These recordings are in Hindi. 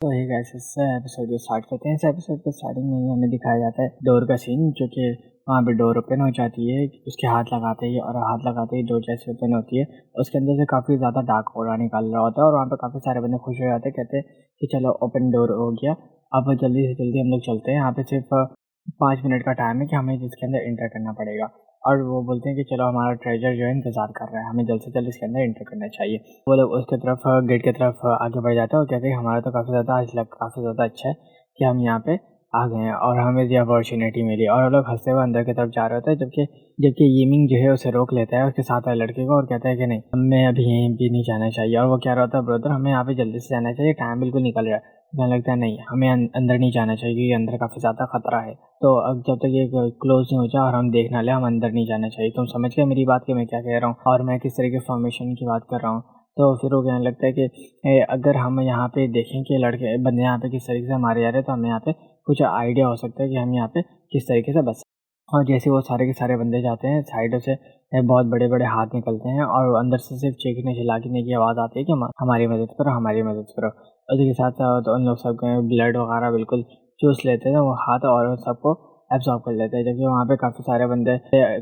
तो एक ऐसे से एपिसोड को स्टार्ट करते हैं। इस एपिसोड के स्टार्टिंग में ही हमें दिखाया जाता है डोर का सीन, जो कि वहाँ पे डोर ओपन हो जाती है उसके हाथ लगाते ही, और हाथ लगाते ही डोर जैसे ओपन होती है उसके अंदर से काफ़ी ज़्यादा डार्क ओरा निकाल रहा होता है। और वहाँ पे काफ़ी सारे बंदे खुश हो जाते हैं, कहते हैं कि चलो ओपन डोर हो गया, अब जल्दी से जल्दी हम लोग चलते हैं। यहाँ पे सिर्फ 5 मिनट का टाइम है कि हमें जिसके अंदर एंटर करना पड़ेगा। और वो बोलते हैं कि चलो हमारा ट्रेजर जो है इंतजार कर रहा है, हमें जल्द से जल्द इसके अंदर एंटर करना चाहिए। वो लोग उसके तरफ गेट की तरफ आगे बढ़ जाते हैं और कहते हैं हमारा तो काफ़ी ज़्यादा आज लग काफ़ी ज़्यादा अच्छा है कि हम यहाँ पे आ गए हैं और हमें ये अपॉर्चुनिटी मिली। और वो लोग हंसते हुए अंदर की तरफ जा रहे होते हैं, जबकि जबकि यीमिंग जो है उसे रोक लेता है उसके साथ वाले लड़के को और कहता है कि नहीं, हमें अभी यहीं भी नहीं जाना चाहिए। और वो कह रहा होता है ब्रदर हमें यहाँ पे जल्दी से जाना चाहिए, टाइम बिल्कुल निकल रहा है। मुझे लगता है नहीं, हमें अंदर नहीं जाना चाहिए क्योंकि अंदर काफ़ी ज़्यादा खतरा है। तो अब जब तक ये क्लोज नहीं हो जाए और हम देख ना ले, हम अंदर नहीं जाना चाहिए। तुम समझ गए मेरी बात कि मैं क्या कह रहा हूँ और मैं किस तरह के फॉर्मेशन की बात कर रहा हूँ। तो फिर वो कहने लगता है कि अगर हम यहाँ पे देखें कि लड़के बंदे यहाँ पे किस तरीके से मारे जा रहे हैं, तो हमें यहाँ पे कुछ आइडिया हो सकता है कि हम यहाँ पे किस तरीके से बच। और जैसे वो सारे के सारे बंदे जाते हैं, साइडों से बहुत बड़े बड़े हाथ निकलते हैं और अंदर से सिर्फ चीखने चिल्लाने की आवाज़ आती है कि हमारी मदद करो, हमारी मदद करो। उसी के साथ तो उन लोग सब ब्लड वगैरह बिल्कुल चूस लेते हैं वो हाथ और सबको एब्जॉर्ब कर लेते हैं। जबकि वहाँ पे काफ़ी सारे बंदे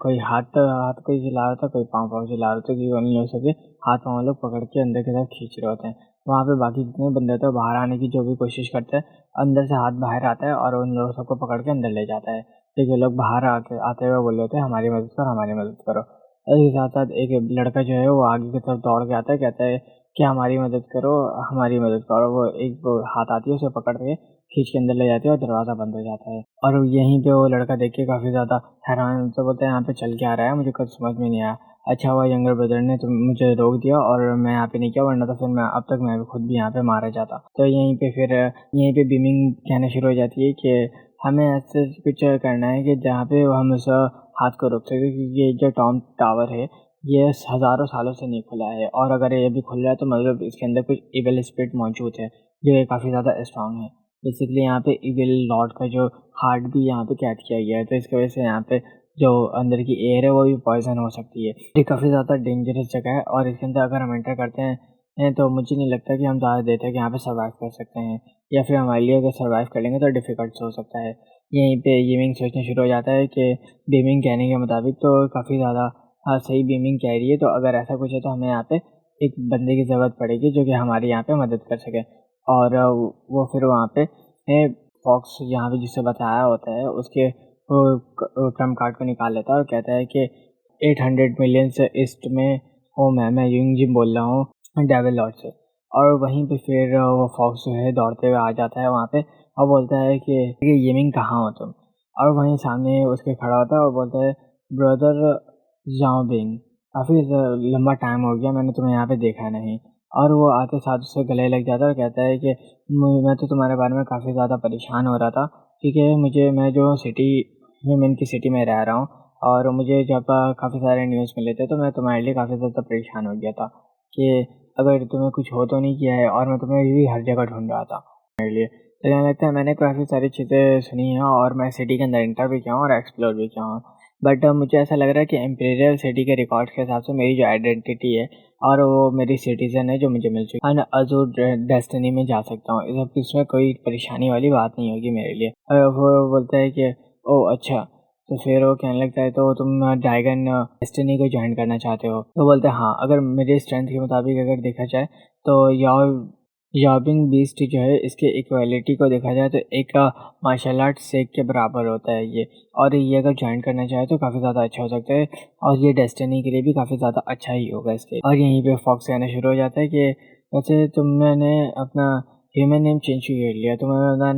कोई हाथ हाथ कोई चिल्ला रहा था, कोई पाँव पाँव चिल्ला रहा था, क्योंकि उन लोग सबके हाथ पाँव लोग पकड़ के अंदर की तरफ खींच रहे होते हैं। वहाँ पे बाकी जितने बंदे होते हैं बाहर आने की जो भी कोशिश करते हैं, अंदर से हाथ बाहर आता है और उन लोगों सबको पकड़ के अंदर ले जाता है। देखिए लोग बाहर आके आते हुए बोल रहे होते हैं हमारी मदद करो, हमारी मदद करो। और इसके साथ साथ एक लड़का जो है वो आगे की तरफ दौड़ के आता है, कहता है कि हमारी मदद करो, हमारी मदद करो। वो एक वो हाथ आती है उसे पकड़ के खींच के अंदर ले जाती है और दरवाज़ा बंद हो जाता है। और यहीं पे वो लड़का देख के काफ़ी ज़्यादा हैरान तो बोलता है यहाँ पे चल के आ रहा है, मुझे कुछ समझ में नहीं आया। अच्छा हुआ यंगर ब्रदर ने तुम मुझे रोक दिया और मैं यहाँ पे नहीं किया, वरना तो फिर मैं अब तक मैं भी खुद भी यहाँ पे मारा जाता। तो यहीं पे बीमिंग कहना शुरू हो जाती है कि हमें ऐसे कुछ करना है कि जहाँ पे हम उस हाथ को रोक सकें, क्योंकि ये जो टॉम टावर है ये हज़ारों सालों से नहीं खुला है, और अगर ये भी खुल रहा है तो मतलब इसके अंदर कुछ इविल स्पिरिट मौजूद है जो ये काफ़ी ज़्यादा स्ट्रांग है। बेसिकली यहाँ पे इविल लॉर्ड का जो हार्ट भी यहाँ पे कैद किया गया है, तो इसकी वजह से यहाँ पे जो अंदर की एयर है वो भी पॉइजन हो सकती है। ये काफ़ी ज़्यादा डेंजरस जगह है और इसके अंदर अगर हम एंटर करते हैं तो मुझे नहीं लगता कि हम ज़्यादा देर तक यहाँ पे सर्वाइव कर सकते हैं, या फिर हमारे लिए अगर सर्वाइव कर लेंगे तो डिफ़िकल्ट हो सकता है। यहीं पे गेमिंग सोचना शुरू हो जाता है कि बीमिंग कहने के मुताबिक तो काफ़ी ज़्यादा सही बीमिंग कह रही है, तो अगर ऐसा कुछ है तो हमें यहाँ पे एक बंदे की ज़रूरत पड़ेगी जो कि हमारे यहाँ पे मदद कर सके। और वो फिर वहाँ पे फॉक्स यहाँ पे जिसे बताया होता है उसके वो ट्रम्प कार्ड को निकाल लेता है और कहता है कि 800 मिलियन से ईस्ट में हूँ मैं यूंग जिम बोल रहा हूँ डेविल लॉर्ड से। और वहीं पे फिर वो फॉक्स जो है दौड़ते हुए आ जाता है वहाँ पे और बोलता है कि येमिंग कहाँ हो तुम। और वहीं सामने उसके खड़ा होता है और बोलता है ब्रदर जाओ बिंग, काफ़ी लंबा टाइम हो गया मैंने तुम्हें यहाँ पे देखा नहीं। और वो आते साथ उससे गले लग जाता है और कहता है कि मैं तो तुम्हारे बारे में काफ़ी ज़्यादा परेशान हो रहा था, क्योंकि मैं जो सिटी ह्यूमन की सिटी में रह रहा हूँ और मुझे जब काफ़ी सारे न्यूज़ मिले थे तो मैं तुम्हारे लिए काफ़ी ज़्यादा परेशान हो गया था कि अगर तुम्हें कुछ हो तो नहीं किया है, और मैं तुम्हें भी हर जगह ढूंढ रहा था मेरे लिए। तो यहाँ लगता है मैंने काफ़ी सारी चीज़ें सुनी हैं और मैं सिटी के अंदर एंटर भी किया हूँ और एक्सप्लोर भी किया हूँ। बट मुझे ऐसा लग रहा है कि इम्पीरियल सिटी के रिकॉर्ड्स के हिसाब से मेरी जो आइडेंटिटी है और वो मेरी सिटीज़न है जो मुझे मिल चुकी है, मैं अज़ूर डेस्टिनी में जा सकता हूँ। इसमें कोई परेशानी वाली बात नहीं होगी मेरे लिए। वो बोलता है कि ओह अच्छा, तो फिर वो कहने लगता है तो तुम ड्रैगन डेस्टिनी को ज्वाइन करना चाहते हो। तो बोलते हैं हाँ, अगर मेरे स्ट्रेंथ के मुताबिक अगर देखा जाए तो यॉबिंग बीस्ट जो है इसके इक्वालिटी को देखा जाए तो एक मार्शल आर्ट सेक के बराबर होता है ये। और ये अगर ज्वाइन करना चाहे तो काफ़ी ज़्यादा अच्छा हो सकता है और ये डेस्टिनी के लिए भी काफ़ी ज़्यादा अच्छा ही होगा इसके। और यहीं पे फॉक्स कहना शुरू हो जाता है कि वैसे तुमने अपना ह्यूमन नेम चेंज क्यों कर लिया, तुम्हारा अपना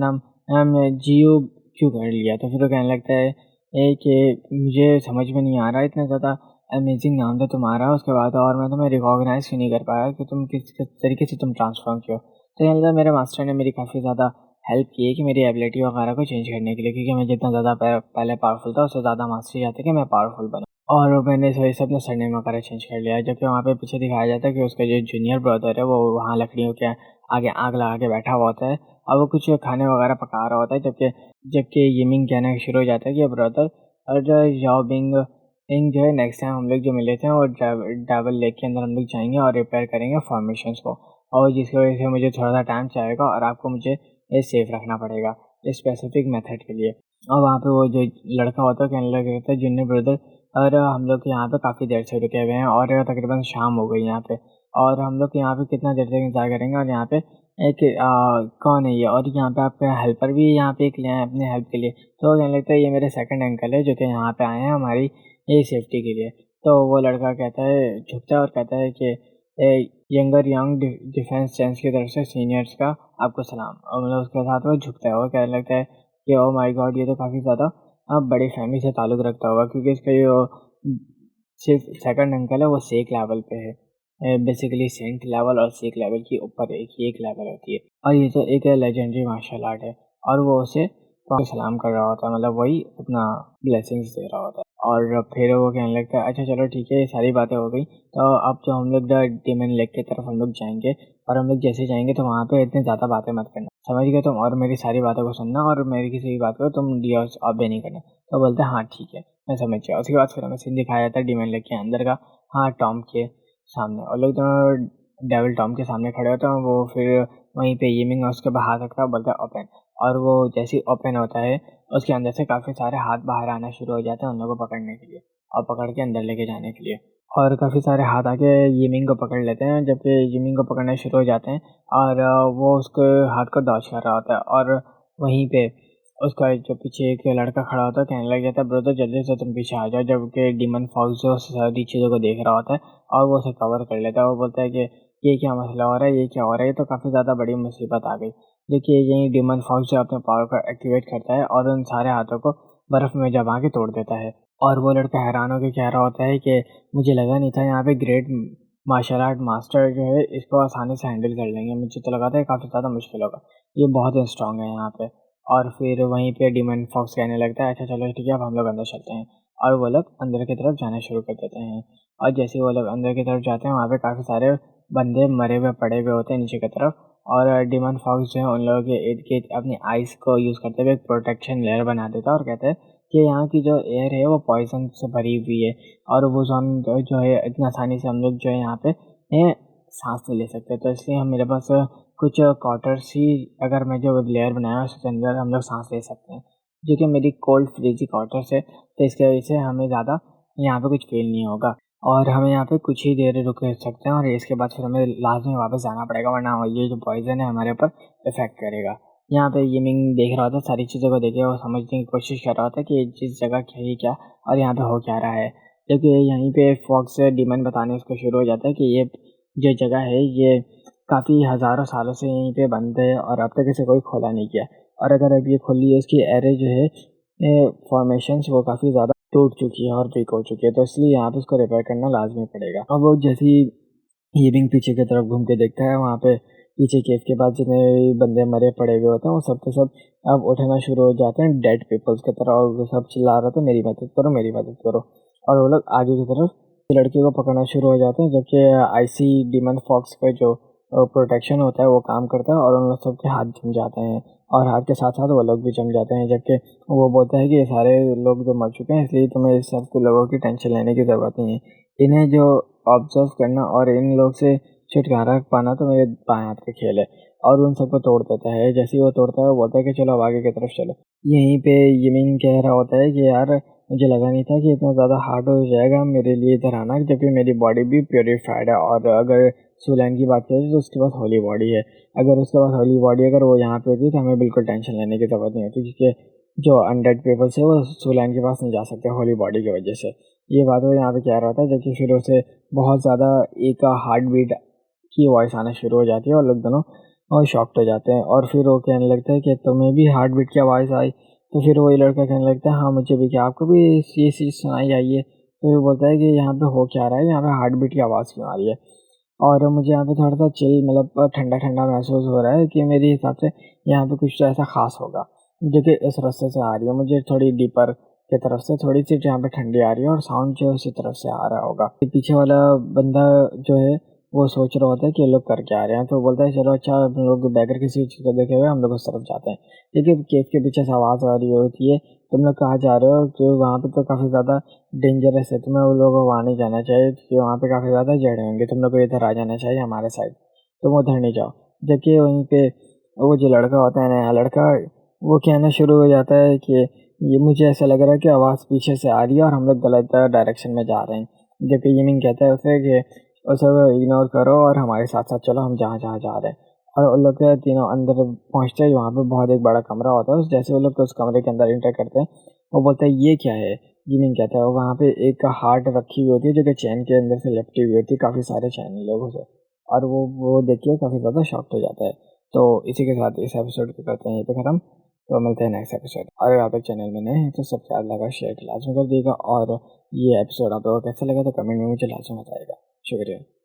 नाम जियो क्यों कर लिया। तो फिर वो कहने लगता है कि मुझे समझ में नहीं आ रहा, इतना ज़्यादा अमेजिंग नाम था तुम्हारा उसके बाद और मैं तुम्हें रिकॉग्नाइज़ क्यों नहीं कर पाया कि तुम किस तरीके से तुम ट्रांसफॉर्म किए हो। तो यहाँ मेरे मास्टर ने मेरी काफ़ी ज़्यादा हेल्प की है कि मेरी एबिलिटी वगैरह को चेंज करने के लिए, क्योंकि मैं जितना ज़्यादा पहले पावरफुल था उससे ज़्यादा मास्टरी चाहती कि मैं पावरफुल बनूँ। और मैंने इस वजह से अपना सरनेम वगैरह चेंज कर लिया है। जबकि वहाँ पे पीछे दिखाया जाता है कि उसका जो जूनियर ब्रदर है वो वहाँ लकड़ियों के आगे आग लगा के बैठा हुआ होता है और वो कुछ खाने वगैरह पका रहा होता है। जबकि जबकि यिमिंग कहना शुरू हो जाता है कि ब्रदर और जो याओ बिंग जो है नेक्स्ट टाइम हम लोग जो मिले थे वो डेविल लेक के अंदर हम लोग जाएंगे और रिपेयर करेंगे फॉर्मेशंस को। और जिसकी वजह से मुझे थोड़ा सा टाइम चाहिएगा और आपको मुझे ये सेफ रखना पड़ेगा इस स्पेसिफिक मेथड के लिए। और वहाँ पे वो जो लड़का होता है कहने लगा था जूनियर ब्रदर, और हम लोग यहाँ पे काफ़ी देर से रुके हुए हैं और तकरीबन शाम हो गई यहाँ पे, और हम लोग यहाँ पे कितना देर तक इंतजार करेंगे, और यहाँ पे एक कौन है ये, और यहाँ पे आपका हेल्पर भी यहाँ पे एक ले आए अपने हेल्प के लिए। तो कहने लगता है ये मेरे सेकंड अंकल है जो कि यहाँ पे आए हैं हमारी ये सेफ्टी के लिए। तो वो लड़का कहता है, झुकता है और कहता है कि यंगर यंग डिफेंस सेंस की तरफ से सीनियर्स का आपको सलाम, और मतलब उसके साथ वो झुकता है और कहने लगता है कि ओ माय गॉड ये तो काफ़ी ज़्यादा बड़ी फैमिली से ताल्लुक़ रखता होगा, क्योंकि इसका जो सिर्फ सेकंड अंकल है वो सेक लेवल पे है। बेसिकली सेंट लेवल और सेक लेवल की ऊपर एक लेवल होती है, और ये तो एक लेजेंडरी मार्शल आर्ट है, और वो उसे सलाम कर रहा होता है, मतलब वही अपना ब्लेसिंग्स दे रहा होता है। और फिर वो कहने लगता है अच्छा चलो ठीक है, ये सारी बातें हो गई, तो अब जो हम लोग डेमन लेक की तरफ हम लोग जाएंगे, और हम लोग जैसे जाएंगे तो वहाँ पे इतनी ज़्यादा बातें मत करना, समझ गए तुम, और मेरी सारी बातों को सुनना, और मेरी किसी भी बात को तुम डिवोर्स ऑफ भी नहीं करना। तो बोलते हैं हाँ ठीक है मैं समझ गया। उसके बाद फिर हमें सीन दिखाया जाता है डेमन लेक के अंदर का, हाँ टॉम के सामने, और लोग दोनों डेविल टॉम के सामने खड़े होते हैं। वो फिर वहीं पे यीमिंग उसके बाहर रखता है, बोलता है ओपन, और वो जैसे ही ओपन होता है उसके अंदर से काफ़ी सारे हाथ बाहर आना शुरू हो जाते हैं उन लोगों को पकड़ने के लिए और पकड़ के अंदर लेके जाने के लिए, और काफ़ी सारे हाथ आके यीमिंग को पकड़ लेते हैं। जबकि यीमिंग को पकड़ना शुरू हो जाते हैं और वो उसके हाथ को डॉज कर रहा होता है, और वहीं पे उसका जो पीछे एक लड़का खड़ा होता है कहने लग जाता है ब्रदर जल्दी से तुम पीछे आ जाओ, जबकि डीमन फॉक्स जो सारी चीज़ों को देख रहा होता है और वो उसे कवर कर लेता है। वो बोलता है कि ये क्या मसला हो रहा है, ये क्या हो रहा है, ये तो काफ़ी ज़्यादा बड़ी मुसीबत आ गई। देखिए यही डीमन फॉक्स जो अपने पावर को एक्टिवेट करता है और उन सारे हाथों को बर्फ़ में जमा के तोड़ देता है। और वो लड़का हैरान होकर कह रहा होता है कि मुझे लगा नहीं था यहाँ पे ग्रेट मार्शल आर्ट मास्टर जो है इसको आसानी से हैंडल कर लेंगे, मुझे तो लगा था ये काफ़ी ज़्यादा मुश्किल होगा, ये बहुत स्ट्रॉन्ग है यहाँ पे। और फिर वहीं पे डीमन फॉक्स कहने लगता है अच्छा चलो ठीक है अब हम लोग अंदर चलते हैं, और वो लोग अंदर की तरफ जाना शुरू कर देते हैं। और जैसे ही वो लोग अंदर की तरफ जाते हैं वहाँ पे काफ़ी सारे बंदे मरे हुए पड़े हुए होते हैं नीचे की तरफ, और डीमन फॉक्स जो है उन लोगों के इर्द गिर्द अपनी आइस को यूज़ करते हुए एक प्रोटेक्शन लेयर बना देता है और कहते हैं कि यहाँ की जो एयर है वो पॉइजन से भरी हुई है, और वो जोन जो है इतना आसानी से हम लोग जो है यहाँ पे सांस नहीं ले सकते, तो इसलिए हम मेरे पास कुछ क्वार्टर्स ही अगर मैं जो लेयर बनाया है उसके अंदर हम लोग सांस ले सकते हैं, जो कि मेरी कोल्ड फ्रीजी क्वार्टर्स है, तो इसकी वजह से हमें ज़्यादा यहाँ पे कुछ फील नहीं होगा और हमें यहाँ पे कुछ ही देर रुक सकते हैं, और इसके बाद फिर हमें लास्ट में वापस जाना पड़ेगा, वरना ये जो पॉइजन है हमारे ऊपर इफेक्ट करेगा। यहाँ पे यिमिंग देख रहा होता है, सारी चीज़ों को देखे और समझने की कोशिश कर रहा होता है कि जिस जगह क्या है क्या और यहाँ पे हो क्या रहा है। क्योंकि यहीं पे फॉक्स डीमन बताने उसको शुरू हो जाता है कि ये जो जगह है ये काफ़ी हज़ारों सालों से यहीं पे बंद है और अब तक इसे कोई खोला नहीं किया, और अगर अब ये खोली है इसकी एरे जो है फॉर्मेशंस वो काफ़ी ज़्यादा टूट चुकी है और वीक हो चुकी है, तो इसलिए यहाँ पे उसको रिपेयर करना लाजमी पड़ेगा। अब वो जैसे ही यीमिंग पीछे की तरफ घूम के देखता है वहाँ पे पीछे केव के बाद जितने बंदे मरे पड़े हुए होते हैं वो सब के सब अब उठना शुरू हो जाते हैं डेड पीपल्स की तरह, और वो सब चिल्ला रहे थे मेरी मदद करो मेरी मदद करो, और वो लोग आगे की तरफ लड़के को पकड़ना शुरू हो जाते हैं। जबकि आईसी डीमन फॉक्स का जो प्रोटेक्शन होता है वो काम करता है और उन लोग सबके हाथ जम जाते हैं, और हाथ के साथ साथ वो लोग भी जम जाते हैं। जबकि वो बोलता है कि ये सारे लोग जो मर चुके हैं इसलिए तुम्हें इस सब के लोगों की टेंशन लेने की ज़रूरत नहीं है, इन्हें जो ऑब्जर्व करना और इन लोग से छुटकारा पाना तो मेरे बाएं हाथ का खेल है, और उन सबको तोड़ देता है। जैसे ही वो तोड़ता है वो बोलता है कि चलो अब आगे की तरफ चलो। यहीं पे यिमिंग कह रहा होता है कि यार मुझे लगा नहीं था कि इतना ज़्यादा हार्ड हो जाएगा मेरे लिए इधर आना, जबकि मेरी बॉडी भी प्योरीफाइड है, और अगर सुलैन की बात करें तो उसके पास होली बॉडी है, अगर उसके पास होली बॉडी अगर वो यहाँ पे होती तो हमें बिल्कुल टेंशन लेने की ज़रूरत नहीं होती, क्योंकि जो अनडेड पीपल्स है वो सुलैन के पास नहीं जा सकते होली बॉडी की वजह से। ये बात वो यहाँ पे कह रहा था, जबकि फिर उसे बहुत ज़्यादा एक हार्ट बीट की वॉइस आना शुरू हो जाती है और लोग दोनों और शॉक्ड हो जाते हैं, और फिर वो कहने लगता है कि तुम्हें भी हार्ट बीट की आवाज़ आई, तो फिर वही लड़का कहने लगता है हाँ मुझे भी, क्या आपको भी ये चीज़ सुनाई आई है? तो वो बोलता है कि यहाँ पे हो क्या रहा है, यहाँ पे हार्ट बीट की आवाज़ क्यों आ रही है, और मुझे यहाँ पे थोड़ा सा चिल मतलब ठंडा ठंडा महसूस हो रहा है कि मेरे हिसाब से यहाँ पे कुछ तो ऐसा ख़ास होगा जो कि इस रास्ते से आ रही है, मुझे थोड़ी डीपर की तरफ से थोड़ी सी यहाँ पे ठंडी आ रही है और साउंड जो है उसी तरफ से आ रहा होगा। पीछे वाला बंदा जो है वो सोच रहा होता है कि ये लोग कर क्या आ रहे हैं, तो बोलता है चलो अच्छा हम लोग बैगर किसी चीज़ को देखे हुए हम लोग उस तरफ जाते हैं। लेकिन केव के पीछे से आवाज़ आ रही होती है तुम लोग कहाँ जा रहे हो, तो वहाँ पे तो काफ़ी ज़्यादा डेंजरस है, तुम्हें वो लोगों को वहाँ नहीं जाना चाहिए क्योंकि वहाँ पे काफ़ी ज़्यादा जड़ें होंगे, तुम लोग को इधर आ जाना चाहिए हमारे साइड। तुम उधर नहीं जाओ। जबकि वहीं पे वो जो लड़का होता है, नया लड़का, वो कहना शुरू हो जाता है कि ये मुझे ऐसा लग रहा है कि आवाज़ पीछे से आ रही है और हम लोग गलत डायरेक्शन में जा रहे हैं। जबकि यमिंग कहता है उसे कि उसे इग्नोर करो और हमारे साथ साथ चलो, हम जहाँ जहाँ जा रहे हैं। और उन लोग के तीनों अंदर पहुँचते हैं, वहाँ पे बहुत एक बड़ा कमरा होता है। उस जैसे वो लोग उस कमरे के अंदर एंटर करते हैं, वो बोलता है ये क्या है। यमिंग कहता है वहाँ पे एक हार्ट रखी हुई होती है जो कि चैन के अंदर से लिपटी हुई होती है काफ़ी सारे चैन लोगों से। और वो देख के काफ़ी ज़्यादा शॉक्ड हो जाता है। तो इसी के साथ इस एपिसोड को करते हैं यहीं पे ख़त्म। तो मिलते हैं नेक्स्ट एपिसोड। और अगर आप एक चैनल में नए हैं तो सब्सक्राइब लगा शेयर लाजमी कर दिएगा। और ये एपिसोड आप लोगों को कैसा लगा तो कमेंट में मुझे लाजमी बताइएगा। शुक्रिया।